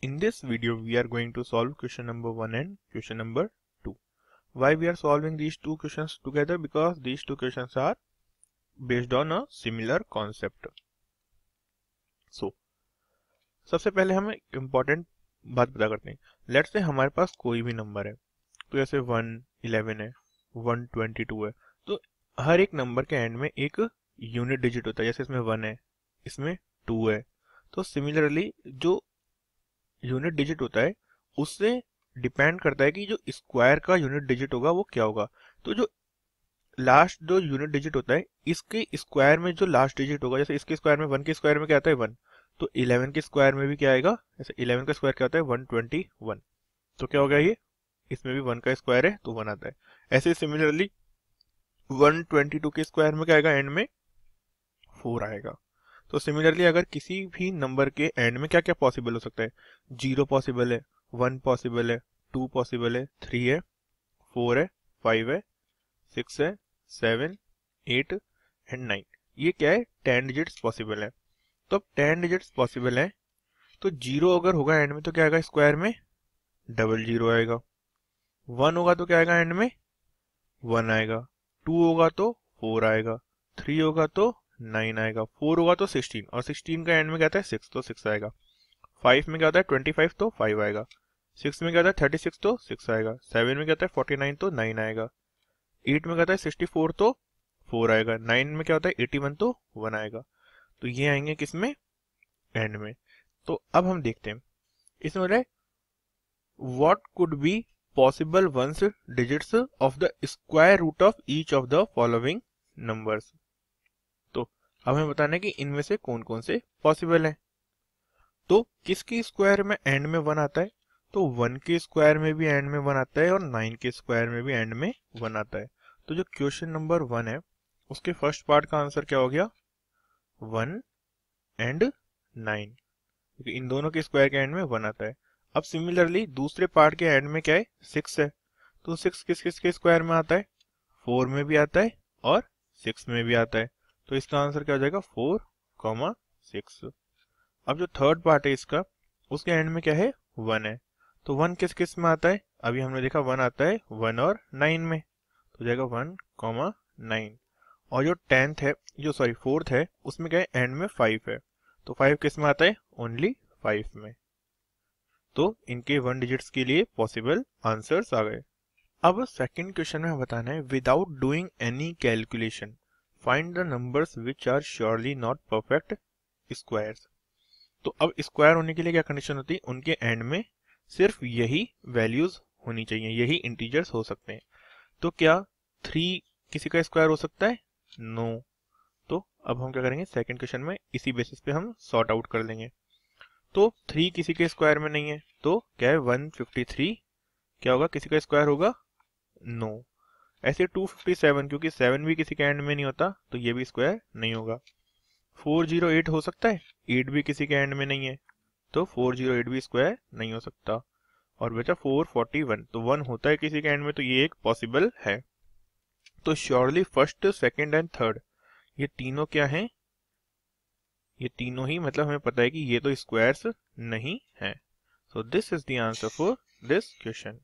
In this video, we are going to solve question number 1 and question number 2. Why we are solving these two questions together? Because these two questions are based on a similar concept. So, सबसे पहले हम एक important बात पता करते हैं. Let's say हमारे पास कोई भी नंबर है, तो जैसे 1, 11 है, 122 है, तो हर एक नंबर के एंड में एक यूनिट डिजिट होता है. जैसे इसमें 1 है, इसमें 2 है, तो सिमिलरली जो यूनिट डिजिट होता है उससे डिपेंड करता है कि जो स्क्वायर का यूनिट डिजिट होगा वो क्या होगा. तो जो लास्ट जो यूनिट डिजिट होता है इसके स्क्वायर में जो लास्ट डिजिट होगा, जैसे इसके स्क्वायर में 1 के स्क्वायर में क्या आता है 1, तो 11 के स्क्वायर में भी क्या आएगा, जैसे 11 का स्क्वायर क्या आता है 121, तो क्या होगा ये, इसमें भी 1 का स्क्वायर है तो 1 आता है. ऐसे सिमिलरली 122 के स्क्वायर में क्या आएगा, एंड में 4 आएगा. तो सिमिलरली अगर किसी भी नंबर के एंड में क्या क्या पॉसिबल हो सकता है, 0 पॉसिबल है, 1 पॉसिबल है, 2 पॉसिबल है, 3 है, 4 है, 5 है, 6 है, 7, 8 एंड 9. ये क्या है, 10 डिजिट्स पॉसिबल है. तो अब 10 डिजिट्स पॉसिबल है, तो 0 अगर होगा एंड में तो क्या आएगा, स्क्वायर में 00 आएगा. 1 होगा तो क्या आएगा, एंड में 1 आएगा. 2 होगा तो 4 आएगा. 3 होगा तो 9 आएगा. 4 होगा तो 16, और 16 का एंड में क्या आता है 6, तो 6 आएगा. 5 में क्या आता है 25, तो 5 आएगा. 6 में क्या आता है 36, तो 6 आएगा. 7 में क्या आता है 49, तो 9 आएगा. 8 में क्या आता है 64, तो 4 आएगा. 9 में क्या होता है 81, तो 1 आएगा. तो ये आएंगे किसमें, एंड में. तो अब हम देखते हैं इसमें हो रहा है what could be possible ones digits of the square root of each of the following numbers. तो अब हमें बताना है कि इनमें से कौन कौन से पॉसिबल हैं. तो किसके स्क्वायर में एंड में 1 आता है, तो 1 के स्क्वायर में भी एंड में 1 आता है और 9 के स्क्वायर में भी एंड में 1 आता है. तो जो क्वेश्चन नंबर 1 है उसके फर्स्ट पार्ट का आंसर क्या हो गया, 1 एंड 9, क्योंकि इन दोनों के स्क्वायर के एंड में 1 आता है. अब सिमिलरली दूसरे पार्ट के एंड में क्या है 6 है, तो 6 किस किस के स्क्वायर में आता है, 4 में भी आता है और 6 में भी आता है. तो इसका आंसर क्या हो जाएगा 4, 6. अब जो थर्ड पार्ट है इसका, उसके एंड में क्या है 1 है, तो 1 किस किस में आता है, अभी हमने देखा 1 आता है 1 और 9 में, तो हो जाएगा 1, 9. और जो 10th है, जो सॉरी 4th है, उसमें क्या है एंड में 5 है, तो 5 किस में आता है, ओनली 5 में. तो इनके 1 डिजिट्स के लिए पॉसिबल आंसर्स आ गए. अब सेकंड क्वेश्चन में बताना है without doing any calculation find the numbers which are surely not perfect squares. तो अब स्क्वायर होने के लिए क्या कंडीशन होती है, उनके एंड में सिर्फ यही वैल्यूज होनी चाहिए, यही इंटीजर्स हो सकते हैं. तो क्या 3 किसी का स्क्वायर हो सकता है, नो. तो अब हम क्या करेंगे, सेकंड क्वेश्चन में इसी बेसिस पे हम सॉर्ट आउट कर लेंगे. तो 3 किसी के स्क्वायर में नहीं है, तो क्या है 153 क्या होगा, किसी का स्क्वायर होगा, नो. ऐसे 257, क्योंकि 7 भी किसी के एंड में नहीं होता, तो ये भी स्क्वायर नहीं होगा. 408 हो सकता है, 8 भी किसी के एंड में नहीं है, तो 408 भी स्क्वायर नहीं हो सकता. और बचा 441, तो 1 होता है किसी के एंड में, तो ये एक पॉसिबल है. तो surely first, second and third ये तीनों क्या हैं, ये तीनों ही मतलब हमें पता है कि ये तो स्क्वायर्स नहीं है. So this is the answer for this question.